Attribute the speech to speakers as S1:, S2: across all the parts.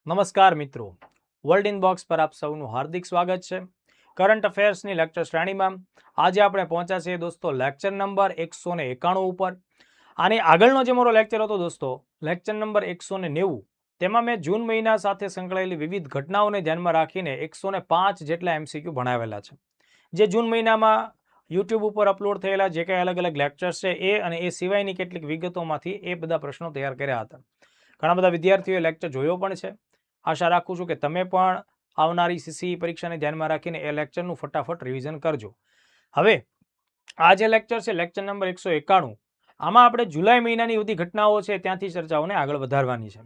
S1: નમસ્કાર મિત્રો, world inbox પર આપ સૌનું હાર્દિક સ્વાગત છે. કરંટ અફેર્સની લેક્ચર શ્રેણીમાં આજે આપણે પહોંચ્યા છીએ દોસ્તો લેક્ચર નંબર 191 ઉપર. આની આગળનો જે મારો લેક્ચર હતો દોસ્તો, લેક્ચર નંબર 190, તેમાં મેં જૂન મહિના સાથે સંકળાયેલી વિવિધ ઘટનાઓને ધ્યાનમાં રાખીને 105 જેટલા MCQ ભણાવેલા છે. જે જૂન મહિનામાં યુટ્યુબ ઉપર અપલોડ થયેલા જે કંઈ અલગ અલગ લેક્ચર્સ છે એ અને એ સિવાયની કેટલીક વિગતોમાંથી એ બધા પ્રશ્નો તૈયાર કર્યા હતા. ઘણા બધા વિદ્યાર્થીઓએ લેક્ચર જોયો પણ છે. આશા રાખું છું કે તમે પણ આવનારી CCE પરીક્ષાને ધ્યાનમાં રાખીને એ લેક્ચરનું ફટાફટ રિવિઝન કરજો. હવે આ જે લેક્ચર છે લેક્ચર નંબર 191, આમાં આપણે જુલાઈ મહિનાની બધી ઘટનાઓ છે ત્યાંથી ચર્ચાઓને આગળ વધારવાની છે.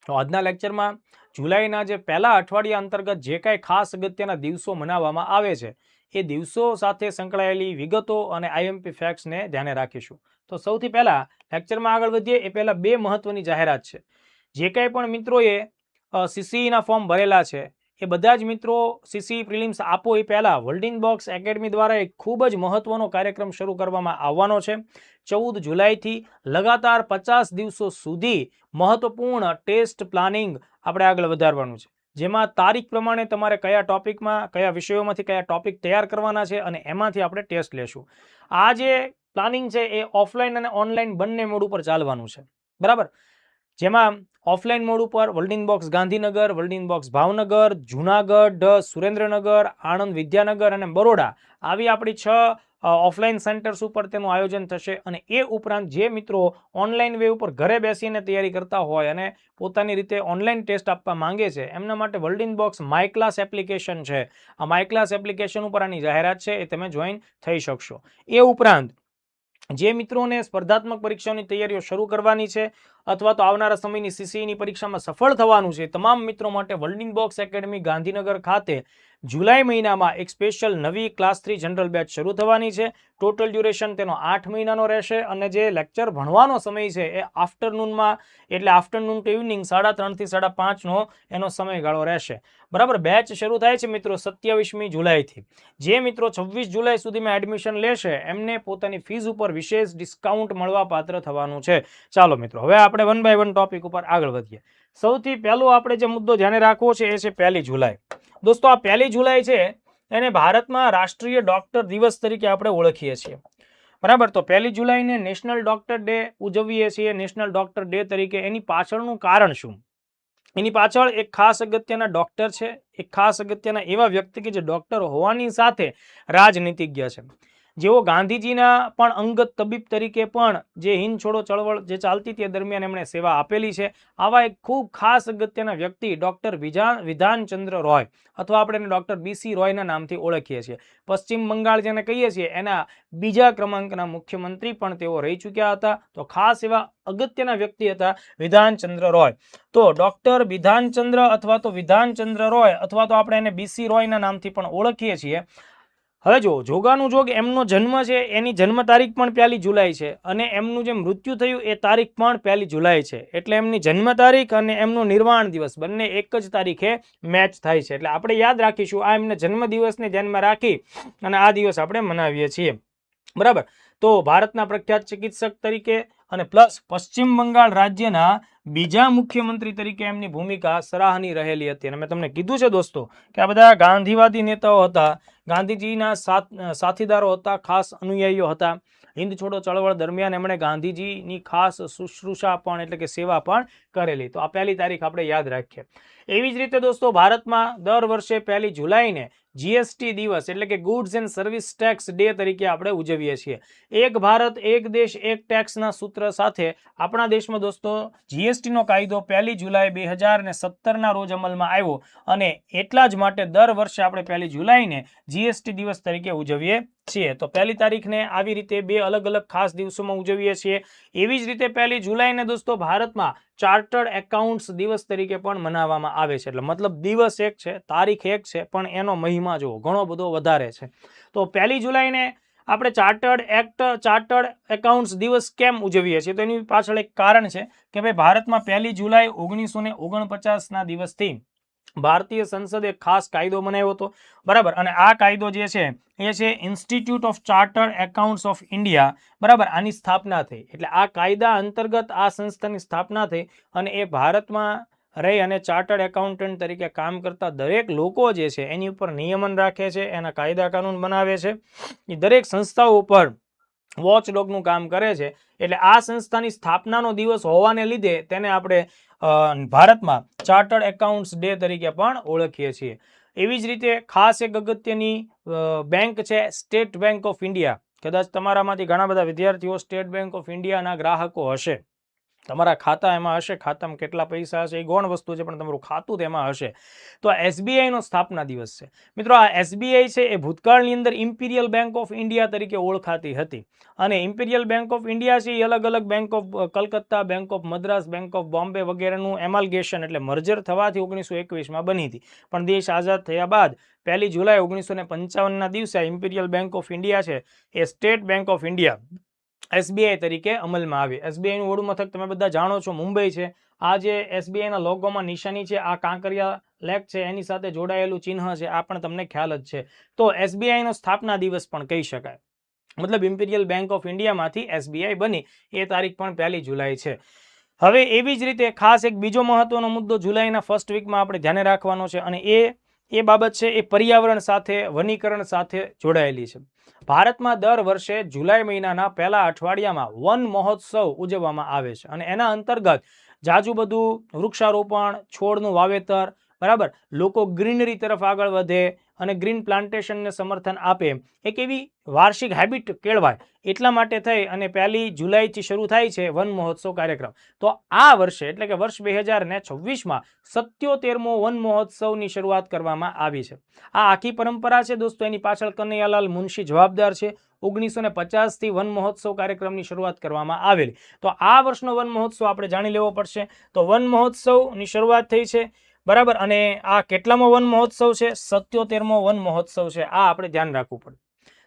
S1: તો આજના લેક્ચરમાં જુલાઈના જે પહેલા અઠવાડિયા અંતર્ગત જે કાંઈ ખાસ અગત્યના દિવસો મનાવવામાં આવે છે એ દિવસો સાથે સંકળાયેલી વિગતો અને IMP ફેક્ટ્સને ધ્યાને રાખીશું. તો સૌથી પહેલા લેક્ચરમાં આગળ વધીએ એ પહેલા બે મહત્વની જાહેરાત છે. જે કાંઈ પણ મિત્રોએ CCEના ફોર્મ ભરેલા છે એ બધા જ મિત્રો CCE પ્રિલિમ્સ આપો એ પહેલા વર્લ્ડ ઇનબોક્સ એકેડમી દ્વારા એક ખૂબ જ મહત્વનો કાર્યક્રમ શરૂ કરવામાં આવવાનો છે. 14 જુલાઈથી લગાતાર 50 દિવસો સુધી મહત્વપૂર્ણ ટેસ્ટ પ્લાનિંગ આપણે આગળ વધારવાનું છે, જેમાં તારીખ પ્રમાણે તમારે કયા ટોપિકમાં કયા વિષયોમાંથી કયા ટોપિક તૈયાર કરવાના છે અને એમાંથી આપણે ટેસ્ટ લેશું. આ જે પ્લાનિંગ છે એ ઓફલાઈન અને ઓનલાઈન બંને મોડ ઉપર ચાલવાનું છે, બરાબર. જેમાં ઓફલાઈન મોડ ઉપર world inbox Gandhinagar, world inbox Bhavnagar, Junagadh, Surendranagar, Anand, Vidyanagar અને બરોડા આવી આપણી 6 ઓફલાઈન સેન્ટર્સ ઉપર તેનું આયોજન થશે. અને એ ઉપરાંત જે મિત્રો ઓનલાઈન વે ઉપર ઘરે બેસીને તૈયારી કરતા હોય અને પોતાની રીતે ઓનલાઈન ટેસ્ટ આપવા માંગે છે એમના માટે world inbox my class application છે. આ માય ક્લાસ એપ્લિકેશન ઉપર આની જાહેરાત છે, એ તમે જોઈન થઈ શકશો. એ ઉપરાંત જે મિત્રોને સ્પર્ધાત્મક પરીક્ષાઓની તૈયારીઓ શરૂ કરવાની છે અથવા તો આવનારા સમયની CCEની પરીક્ષામાં સફળ થવાનું છે, તમામ મિત્રો માટે વર્લ્ડ ઇનબોક્સ એકેડમી ગાંધીનગર ખાતે જુલાઈ મહિનામાં એક સ્પેશિયલ નવી ક્લાસ 3 જનરલ બેચ શરૂ થવાની છે. ટોટલ ડ્યુરેશન તેનો 8 મહિનાનો રહેશે અને જે લેક્ચર ભણવાનો સમય છે એ આફ્ટરનૂનમાં, એટલે આફ્ટરનૂન ટુ ઇવનિંગ 3:30 થી 5:30નો એનો સમયગાળો રહેશે, બરાબર. બેચ શરૂ થાય છે મિત્રો 27મી જુલાઈથી. જે મિત્રો 26 જુલાઈ સુધીમાં એડમિશન લેશે એમને પોતાની ફીસ ઉપર વિશેષ ડિસ્કાઉન્ટ મળવા પાત્ર થવાનું છે. ચાલો મિત્રો, હવે આપણે વન બાય વન ટોપિક ઉપર આગળ વધીએ. સૌથી પહેલો આપણે જે મુદ્દો ધ્યાને રાખવો છે એ છે 1 જુલાઈ. દોસ્તો, આ 1 જુલાઈ છે એને ભારતમાં રાષ્ટ્રીય ડોક્ટર દિવસ તરીકે આપણે ઓળખીએ છીએ, બરાબર. તો 1 જુલાઈને નેશનલ ડોક્ટર ડે ઉજવીએ છીએ, નેશનલ ડોક્ટર ડે તરીકે. એની પાછળનું કારણ શું? એની પાછળ એક ખાસ અગત્યના ડોક્ટર છે, એક ખાસ અગત્યના એવા વ્યક્તિ કે જે ડોક્ટર હોવાની સાથે રાજનીતિજ્ઞ છે, જેઓ ગાંધીજીના પણ અંગત તબીબ તરીકે પણ જે હિંદ છોડો ચળવળ જે ચાલતી તે દરમિયાન એમણે સેવા આપેલી છે. આવા એક ખૂબ ખાસ અગત્યના વ્યક્તિ ડોક્ટર વિધાનચંદ્ર રોય, અથવા આપણે એને ડોક્ટર BC રોયના નામથી ઓળખીએ છીએ. પશ્ચિમ બંગાળ જેને કહીએ છીએ એના બીજા ક્રમાંકના મુખ્યમંત્રી પણ તેઓ રહી ચૂક્યા હતા. તો ખાસ એવા અગત્યના વ્યક્તિ હતા વિધાનચંદ્ર રોય. તો ડોક્ટર વિધાનચંદ્ર અથવા તો વિધાનચંદ્ર રોય અથવા તો આપણે એને BC રોયના નામથી પણ ઓળખીએ છીએ. હવે જો જોગાનું જોગ એમનો જન્મ છે એની જન્મ તારીખ પણ 1 જુલાઈ છે અને એમનું જે મૃત્યુ થયું એ તારીખ પણ 1 જુલાઈ છે. એટલે એમની જન્મ તારીખ અને એમનું નિર્વાણ દિવસ બંને એક જ તારીખે મેચ થાય છે. એટલે આપણે યાદ રાખીશું, આ એમના જન્મ દિવસને ધ્યાનમાં રાખી અને આ દિવસ આપણે મનાવીએ છીએ, બરાબર. તો ભારતના પ્રખ્યાત ચિકિત્સક તરીકે અને પ્લસ પશ્ચિમ બંગાળ રાજ્યના બીજા મુખ્યમંત્રી તરીકે એમની ભૂમિકા સરાહનીય રહેલી હતી. અને મેં તમને કીધું છે દોસ્તો કે આ બધા ગાંધીવાદી નેતાઓ હતા, ગાંધીજીના સાથીદારો હતા, ખાસ અનુયાયીઓ હતા. હિંદ છોડો ચળવળ દરમિયાન એમણે ગાંધીજીની ખાસ શુશ્રૂષા પણ એટલે કે સેવા પણ કરેલી. તો આ 1 તારીખ આપણે યાદ રાખીએ. એવી જ રીતે દોસ્તો ભારતમાં દર વર્ષે 1 જુલાઈને GST દિવસ એટલે કે goods and service tax day તરીકે આપણે ઉજવીએ છીએ. એક ભારત એક દેશ એક ટેક્સના સૂત્ર સાથે આપણા દેશમાં દોસ્તો GSTનો કાયદો 1 જુલાઈ 2017ના રોજ અમલમાં આવ્યો અને એટલા જ માટે દર વર્ષે આપણે 1 જુલાઈને GST દિવસ તરીકે ઉજવીએ છીએ. તો 1 તારીખને આવી રીતે બે અલગ અલગ ખાસ દિવસોમાં ઉજવીએ છીએ. એવી જ રીતે 1 જુલાઈને દોસ્તો ભારતમાં ચાર્ટર્ડ એકાઉન્ટ્સ દિવસ તરીકે પણ મનાવવામાં આવે છે. એટલે મતલબ દિવસ એક છે, તારીખ એક છે, પણ એનો મહિમા જો ઘણો બધો વધારે છે. તો 1 જુલાઈને આપણે ચાર્ટર્ડ એકાઉન્ટ્સ દિવસ કેમ ઉજવીએ છીએ? તો એની પાછળ એક કારણ છે કે ભાઈ ભારતમાં 1 જુલાઈ 1949ના દિવસથી ભારતીય સંસદે ખાસ કાયદો બનાવ્યો હતો, બરાબર. અને આ કાયદો જે છે એ છે institute of chartered accounts of India, બરાબર. આની સ્થાપના થઈ. એટલે આ કાયદા અંતર્ગત આ સંસ્થાની સ્થાપના થઈ અને એ ભારતમાં રહી અને ચાર્ટર્ડ એકાઉન્ટન્ટ તરીકે કામ કરતા દરેક લોકો જે છે એની ઉપર નિયમન રાખે છે, એના કાયદા કાનૂન બનાવે છે, એ દરેક સંસ્થાઓ ઉપર વોચડોગનું કામ કરે છે. એટલે આ સંસ્થાની સ્થાપનાનો દિવસ હોવાને લીધે તેને આપણે ભારતમાં ચાર્ટર્ડ એકાઉન્ટ્સ ડે તરીકે પણ ઓળખીએ છીએ. એવી જ રીતે ખાસ એક અગત્યની બેંક છે સ્ટેટ બેંક ઓફ ઇન્ડિયા. કદાચ તમારામાંથી ઘણા બધા વિદ્યાર્થીઓ સ્ટેટ બેંક ઓફ ઇન્ડિયાના ગ્રાહકો હશે. તમારા ખાતા એમાં હશે, ખાતામાં કેટલા પૈસા હશે એ ગૌણ વસ્તુ છે, પણ તમારું ખાતું તેમાં હશે. તો એસબીઆઈનો સ્થાપના દિવસ છે મિત્રો. આ એસબીઆઈ છે એ ભૂતકાળની અંદર ઇમ્પિરિયલ બેંક ઓફ ઇન્ડિયા તરીકે ઓળખાતી હતી, અને ઇમ્પિરિયલ બેંક ઓફ ઇન્ડિયા છે એ અલગ અલગ bank of Calcutta, bank of Madras, bank of Bombay વગેરેનું એમાલ્ગેશન એટલે મર્જર થવાથી 1921માં બની હતી. પણ દેશ આઝાદ થયા બાદ 1 જુલાઈ 1955ના દિવસે ઇમ્પિરિયલ બેંક ઓફ ઇન્ડિયા છે એ State Bank of India SBI તરીકે અમલમાં આવી. એસબીઆઈનું વડું મથક તમે બધા જાણો છો મુંબઈ છે. આ જે એસબીઆઈના લોગોમાં નિશાની છે આ કાંકરિયા લેક છે એની સાથે જોડાયેલું ચિહ્ન છે, આ પણ તમને ખ્યાલ જ છે. તો એસબીઆઈનો સ્થાપના દિવસ પણ કહી શકાય. મતલબ ઇમ્પિરિયલ બેંક ઓફ ઇન્ડિયામાંથી એસબીઆઈ બની એ તારીખ પણ 1 જુલાઈ છે. હવે એવી જ રીતે ખાસ એક બીજો મહત્વનો મુદ્દો જુલાઈના ફર્સ્ટ વીકમાં આપણે ધ્યાને રાખવાનો છે, અને એ બાબત છે એ પર્યાવરણ સાથે, વનીકરણ સાથે જોડાયેલી છે. ભારતમાં દર વર્ષે જુલાઈ મહિનાના પહેલા અઠવાડિયામાં વન મહોત્સવ ઉજવવામાં આવે છે, અને એના અંતર્ગત જાજુ બધું વૃક્ષારોપણ, છોડનું વાવેતર, બરાબર, લોકો ગ્રીનરી તરફ આગળ વધે અને ગ્રીન પ્લાન્ટેશનને સમર્થન આપે, એક એવી વાર્ષિક હેબિટ કેળવાય એટલા માટે થઈ અને 1 જુલાઈથી શરૂ થાય છે વન મહોત્સવ કાર્યક્રમ. તો આ વર્ષે એટલે કે વર્ષ 2026માં 77મો વન મહોત્સવની શરૂઆત કરવામાં આવી છે. આ આખી પરંપરા છે દોસ્તો, એની પાછળ કનૈયાલાલ મુનશી જવાબદાર છે. 1950થી વન મહોત્સવ કાર્યક્રમની શરૂઆત કરવામાં આવેલી. તો આ વર્ષનો વન મહોત્સવ આપણે જાણી લેવો પડશે. તો વન મહોત્સવની શરૂઆત થઈ છે, બરાબર, અને આ કેટલામો વન મહોત્સવ છે? 77મો વન મહોત્સવ છે. આ આપણે ધ્યાન રાખવું પડે.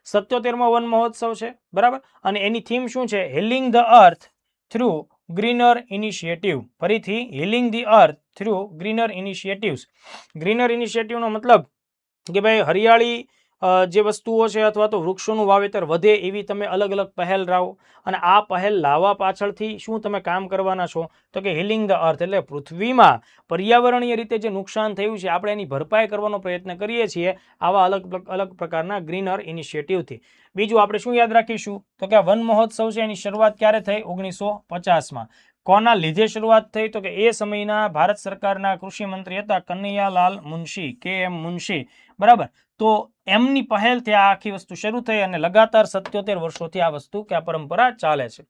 S1: 77મો વન મહોત્સવ છે, બરાબર, અને એની થીમ શું છે? Healing the earth through greener initiative. ફરીથી, healing the earth through greener initiatives. Greener ઇનિશિયેટિવનો મતલબ કે ભાઈ હરિયાળી જે વસ્તુઓ છે અથવા તો વૃક્ષોનું વાવેતર વધે એવી તમે અલગ અલગ પહેલ લાવો, અને આ પહેલ લાવવા પાછળથી શું તમે કામ કરવાના છો? તો કે હીલિંગ ધ અર્થ એટલે પૃથ્વીમાં પર્યાવરણીય રીતે જે નુકસાન થયું છે આપણે એની ભરપાઈ કરવાનો પ્રયત્ન કરીએ છીએ આવા અલગ અલગ પ્રકારના ગ્રીનર ઇનિશિયેટિવથી. બીજું આપણે શું યાદ રાખીશું? તો કે વન મહોત્સવ છે એની શરૂઆત ક્યારે થઈ? 1950માં. કોના લીધે શરૂઆત થઈ? તો કે એ સમયના ભારત સરકારના કૃષિ મંત્રી હતા કનૈયાલાલ મુનશી, KM મુનશી, બરાબર. તો એમની પહેલથી આ આખી વસ્તુ શરૂ થઈ અને લગાતાર 77 વર્ષોથી આ વસ્તુ કે આ પરંપરા ચાલે છે.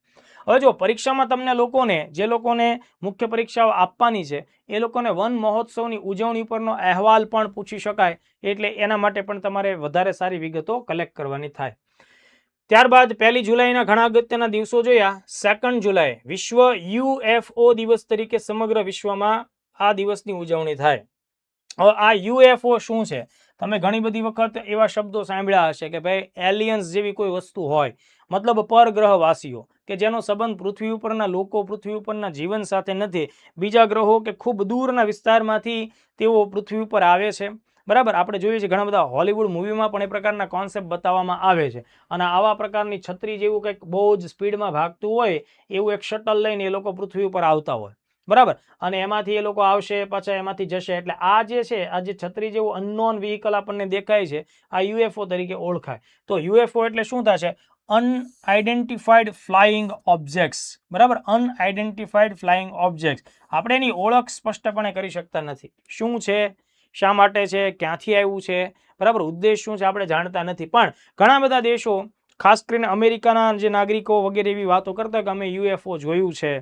S1: હવે જો પરીક્ષામાં તમને જે લોકોને મુખ્ય પરીક્ષાઓ આપવાની છે એ લોકોને વન મહોત્સવની ઉજવણી પરનો અહેવાલ પણ પૂછી શકાય, એટલે એના માટે પણ તમારે વધારે સારી વિગતો કલેક્ટ કરવાની થાય. ત્યારબાદ 1 જુલાઈના ઘણા અગત્યના દિવસો જોયા. 2 જુલાઈ વિશ્વ UFO દિવસ તરીકે સમગ્ર વિશ્વમાં આ દિવસની ઉજવણી થાય. હવે આ UFO શું છે? તમે ઘણી બધી વખત એવા શબ્દો સાંભળ્યા હશે કે ભાઈ એલિયન્સ જેવી કોઈ વસ્તુ હોય, મતલબ પરગ્રહવાસીઓ કે જેનો સંબંધ પૃથ્વી ઉપરના લોકો, પૃથ્વી ઉપરના જીવન સાથે નથી, બીજા ગ્રહો કે ખૂબ દૂરના વિસ્તારમાંથી તેઓ પૃથ્વી ઉપર આવે છે, બરાબર. આપણે જોઈએ છીએ ઘણા બધા હોલિવૂડ મૂવીમાં પણ એ પ્રકારના કોન્સેપ્ટ બતાવવામાં આવે છે, અને આવા પ્રકારની છત્રી જેવું કંઈક બહુ જ સ્પીડમાં ભાગતું હોય એવું એક શટલ લઈને એ લોકો પૃથ્વી ઉપર આવતા હોય, બરાબર, અને એમાંથી એ લોકો આવશે, પાછા એમાંથી જશે. એટલે આ જે છે, આ જે છત્રી જેવું અનનોન વ્હીકલ આપણને દેખાય છે, આ UFO તરીકે ઓળખાય. તો UFO એટલે શું થશે? અનઆઇડેન્ટિફાઈડ ફ્લાઇંગ ઓબ્જેક્ટ્સ, બરાબર, અનઆઇડેન્ટિફાઈડ ફ્લાઇંગ ઓબ્જેક્ટ્સ. આપણે એની ઓળખ સ્પષ્ટપણે કરી શકતા નથી. શું છે, શા માટે છે, ક્યાંથી આવ્યું છે, બરાબર, ઉદ્દેશ શું છે આપણે જાણતા નથી. પણ ઘણા બધા દેશો, ખાસ કરીને અમેરિકાના જે નાગરિકો વગેરે એવી વાતો કરતા કે અમે UFO જોયું છે,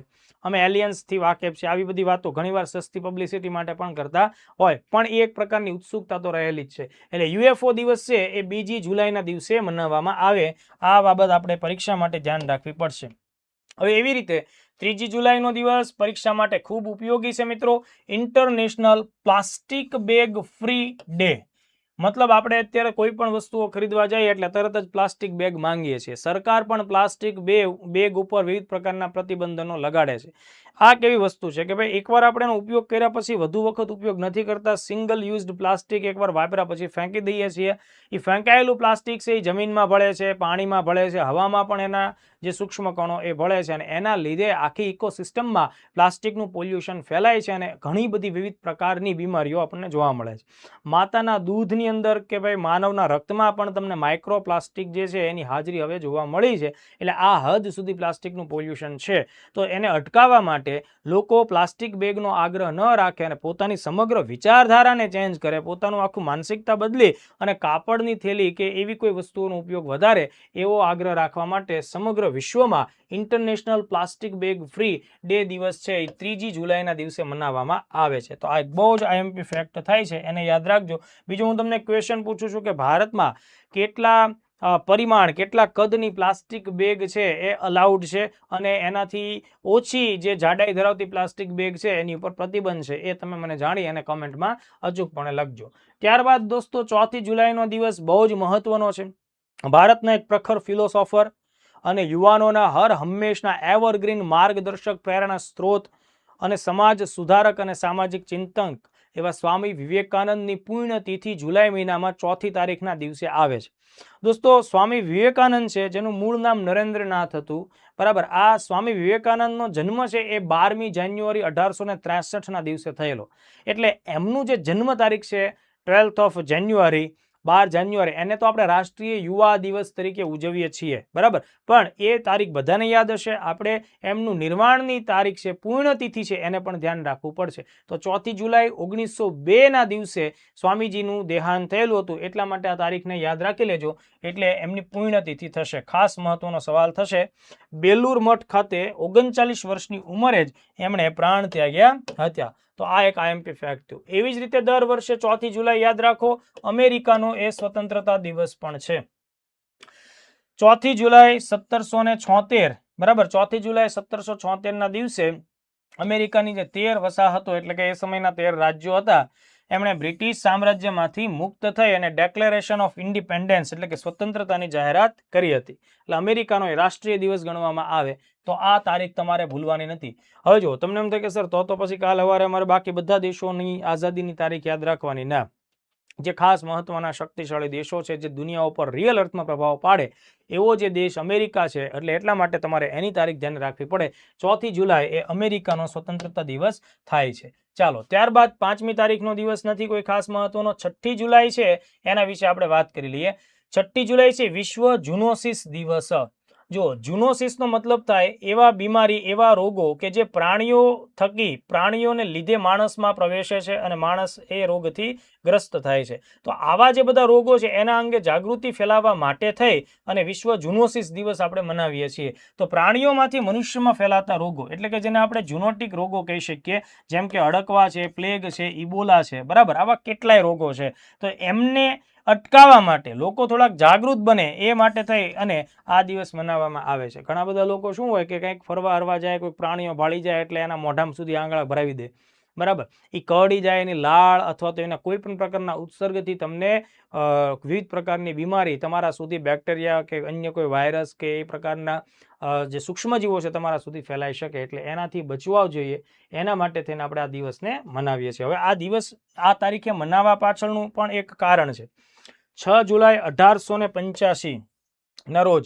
S1: અમે એલિયન્સથી વાકેફ છે, આવી બધી વાતો ઘણીવાર સસ્તી પબ્લિસિટી માટે પણ કરતા હોય, પણ એ એક પ્રકારની ઉત્સુકતા તો રહેલી જ છે. એટલે UFO દિવસ છે એ 2 જુલાઈના દિવસે મનાવવામાં આવે. આ બાબત આપણે પરીક્ષા માટે ધ્યાન રાખવી પડશે. હવે એવી રીતે 3 જુલાઈનો દિવસ પરીક્ષા માટે ખૂબ ઉપયોગી છે મિત્રો. International plastic bag free day. મતલબ આપણે અત્યારે કોઈ પણ વસ્તુઓ ખરીદવા જઈએ એટલે તરત જ પ્લાસ્ટિક બેગ માંગીએ છીએ. સરકાર પણ પ્લાસ્ટિક બેગ ઉપર વિવિધ પ્રકારના પ્રતિબંધનો લગાડે છે. આ કેવી વસ્તુ છે કે ભાઈ એકવાર આપણે એનો ઉપયોગ કર્યા પછી વધુ વખત ઉપયોગ નથી કરતા. સિંગલ યુઝડ પ્લાસ્ટિક એકવાર વાપર્યા પછી ફેંકી દઈએ છીએ. એ ફેંકાયેલું પ્લાસ્ટિક છે એ જમીનમાં ભળે છે, પાણીમાં ભળે છે, હવામાં પણ એના જે સૂક્ષ્મ કણો એ ભળે છે અને એના લીધે આખી ઇકોસિસ્ટમમાં પ્લાસ્ટિકનું પોલ્યુશન ફેલાય છે અને ઘણી બધી વિવિધ પ્રકારની બીમારીઓ આપણને જોવા મળે છે. માતાના દૂધની અંદર કે ભાઈ માનવના રક્તમાં પણ તમને માઇક્રોપ્લાસ્ટિક જે છે એની હાજરી હવે જોવા મળી છે. એટલે આ હદ સુધી પ્લાસ્ટિકનું પોલ્યુશન છે. તો એને અટકાવવા માટે લોકો પ્લાસ્ટિક બેગનો આગ્રહ ન રાખે અને પોતાની સમગ્ર વિચારધારાને ચેન્જ કરે, પોતાનું આખું માનસિકતા બદલી અને કાપડની થેલી કે એવી કોઈ વસ્તુઓનો ઉપયોગ વધારે એવો આગ્રહ રાખવા માટે સમગ્ર વિશ્વમાં international plastic bag free day દિવસ છે એ 3 જુલાઈના દિવસે મનાવવામાં આવે છે. તો આ એક બહુ જ આઈએમપી ફેક્ટ થાય છે, એને યાદ રાખજો. બીજું હું તમને ક્વેશ્ચન પૂછું છું કે ભારતમાં કેટલા પરિમાણ, કેટલા કદની પ્લાસ્ટિક બેગ છે એ અલાઉડ છે અને એનાથી ઓછી જે જાડાઈ ધરાવતી પ્લાસ્ટિક બેગ છે એની ઉપર પ્રતિબંધ છે, એ તમે મને જાણી અને કમેન્ટમાં અચૂકપણે લખજો. ત્યારબાદ દોસ્તો 4 જુલાઈનો દિવસ બહુ જ મહત્વનો છે. ભારતના એક પ્રખર ફિલોસોફર અને યુવાનોના હર હંમેશના એવરગ્રીન માર્ગદર્શક, પ્રેરણા સ્ત્રોત અને સમાજ સુધારક અને સામાજિક ચિંતક એવા સ્વામી વિવેકાનંદની પુણ્યતિથિ જુલાઈ મહિનામાં 4 તારીખના દિવસે આવે છે. દોસ્તો સ્વામી વિવેકાનંદ છે જેનું મૂળ નામ નરેન્દ્રનાથ હતું, બરાબર. આ સ્વામી વિવેકાનંદનો જન્મ છે એ 12મી જાન્યુઆરી 1863ના દિવસે થયેલો. એટલે એમનું જે જન્મ તારીખ છે 12th ઓફ જાન્યુઆરી, 12 જાન્યુઆરી, એને તો આપણે રાષ્ટ્રીય યુવા દિવસ તરીકે ઉજવીએ છીએ, બરાબર. પણ એ તારીખ બધાને યાદ હશે. આપણે એમનું નિર્વાણની તારીખ છે, પુણ્યતિથિ છે, એને પણ ધ્યાન રાખવું પડશે. તો 4 જુલાઈ 1902ના દિવસે સ્વામીજીનું દેહાંત થયેલું હતું, એટલા માટે આ તારીખને યાદ રાખી લેજો. એટલે એમની પુણ્યતિથિ થશે. ખાસ મહત્વનો સવાલ થશે. બેલુર મઠ ખાતે 39 વર્ષની ઉંમરે જ એમણે પ્રાણ ત્યાગ્યા હતા. તો આ એક આઈએમપી ફેક્ટ થયું. એવી જ રીતે દર વર્ષે 4 જુલાઈ યાદ રાખો, અમેરિકાનો એ સ્વતંત્રતા દિવસ પણ છે. 4 જુલાઈ 1776, બરાબર. 4 જુલાઈ 1776ના દિવસે અમેરિકાની જે 13 વસાહતો એટલે કે એ સમયના 13 રાજ્યો હતા એમણે બ્રિટિશ સામ્રાજ્યમાંથી મુક્ત થઈ અને ડેક્લેરેશન ઓફ ઇન્ડિપેન્ડન્સ એટલે કે સ્વતંત્રતાની જાહેરાત કરી હતી. એટલે અમેરિકાનો એ રાષ્ટ્રીય દિવસ ગણવામાં આવે. તો આ તારીખ તમારે ભૂલવાની નથી. હવે જો તમને એમ થાય કે સર તો પછી કાલ સવારે અમારે બાકી બધા દેશોની આઝાદીની તારીખ યાદ રાખવાની, ના. જે ખાસ મહત્વના શક્તિશાળી દેશો છે, જે દુનિયા ઉપર રિયલ અર્થમાં પ્રભાવ પાડે એવો જે દેશ અમેરિકા છે, એટલે એટલા માટે તમારે એની તારીખ ધ્યાન રાખવી પડે. 4 જુલાઈ એ અમેરિકાનો સ્વતંત્રતા દિવસ થાય છે. ચાલો, ત્યારબાદ 5મી તારીખનો દિવસ નથી કોઈ ખાસ મહત્વનો. 6 જુલાઈ છે એના વિશે આપણે વાત કરી લઈએ. 6 જુલાઈ છે વિશ્વ ઝૂનોસિસ દિવસ. જો ઝૂનોસિસનો મતલબ થાય એવા બીમારી, એવા રોગો કે જે પ્રાણીઓ થકી, પ્રાણીઓને લીધે માણસમાં પ્રવેશે છે અને માણસ એ રોગથી ગ્રસ્ત થાય છે. તો આવા જે બધા રોગો છે એના અંગે જાગૃતિ ફેલાવવા માટે થઈ અને વિશ્વ ઝૂનોસિસ દિવસ આપણે મનાવીએ છીએ. તો પ્રાણીઓમાંથી મનુષ્યમાં ફેલાતા રોગો એટલે કે જેને આપણે ઝૂનોટિક રોગો કહી શકીએ, જેમ કે અડકવા છે, પ્લેગ છે, ઇબોલા છે, બરાબર. આવા કેટલાય રોગો છે. તો એમને અટકાવવા માટે લોકો થોડાક જાગૃત બને એ માટે થઈ અને આ દિવસ મનાવવામાં આવે છે. ઘણા બધા લોકો શું હોય કે કંઈક ફરવા હરવા જાય, કોઈ પ્રાણીઓ ભાળી જાય એટલે એના મોઢામાં સુધી આંગળા ભરાવી દે, બરાબર. એ કરડી જાય, એની લાળ અથવા તો એના કોઈ પણ પ્રકારના ઉત્સર્ગથી તમને વિવિધ પ્રકારની બીમારી તમારા સુધી, બેક્ટેરિયા કે અન્ય કોઈ વાયરસ કે એ પ્રકારના જે સૂક્ષ્મજીવો છે તમારા સુધી ફેલાઈ શકે. એટલે એનાથી બચવા જોઈએ, એના માટે થઈને આપણે આ દિવસને મનાવીએ છીએ. હવે આ દિવસ આ તારીખે મનાવવા પાછળનું પણ એક કારણ છે. 6 જુલાઈ 1885ના રોજ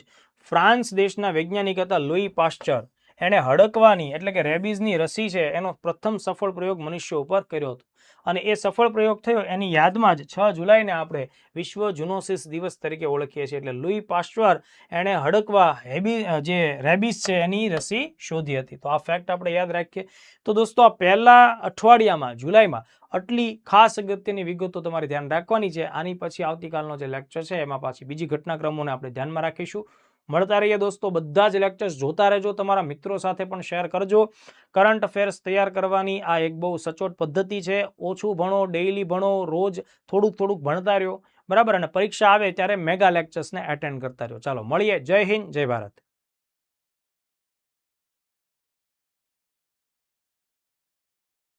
S1: ફ્રાન્સ દેશના વૈજ્ઞાનિક હતા લુઈ પાસ્ચર. એણે હડકવાની એટલે કે રેબીઝની રસી છે એનો પ્રથમ સફળ પ્રયોગ મનુષ્ય ઉપર કર્યો હતો. અને એ સફળ પ્રયોગ થયો એની યાદમાં જ 6 જુલાઈને આપણે વિશ્વ ઝૂનોસિસ દિવસ તરીકે ઓળખીએ છીએ. એટલે લુઈ પાસ્ચર એણે હડકવા જે રેબીઝ છે એની રસી શોધી હતી. તો આ ફેક્ટ આપણે યાદ રાખીએ. તો દોસ્તો આ પહેલા અઠવાડિયામાં જુલાઈમાં આટલી ખાસ અગત્યની વિગતો તમારે ધ્યાન રાખવાની છે. આની પછી આવતીકાલનો જે લેક્ચર છે એમાં પાછી બીજી ઘટનાક્રમોને આપણે ધ્યાનમાં રાખીશું. મળતા રહીએ દોસ્તો. બધા જ લેક્ચર્સ જોતા રહેજો, તમારા મિત્રો સાથે પણ શેર કરજો. કરંટ અફેર્સ તૈયાર કરવાની આ એક બહુ સચોટ પદ્ધતિ છે. ઓછું ભણો, ડેઇલી ભણો, રોજ થોડુંક ભણતા રહ્યો, બરાબર. અને પરીક્ષા આવે ત્યારે મેગા લેક્ચર્સને એટેન્ડ કરતા રહ્યો. ચાલો મળીએ. જય હિન્દ, જય ભારત.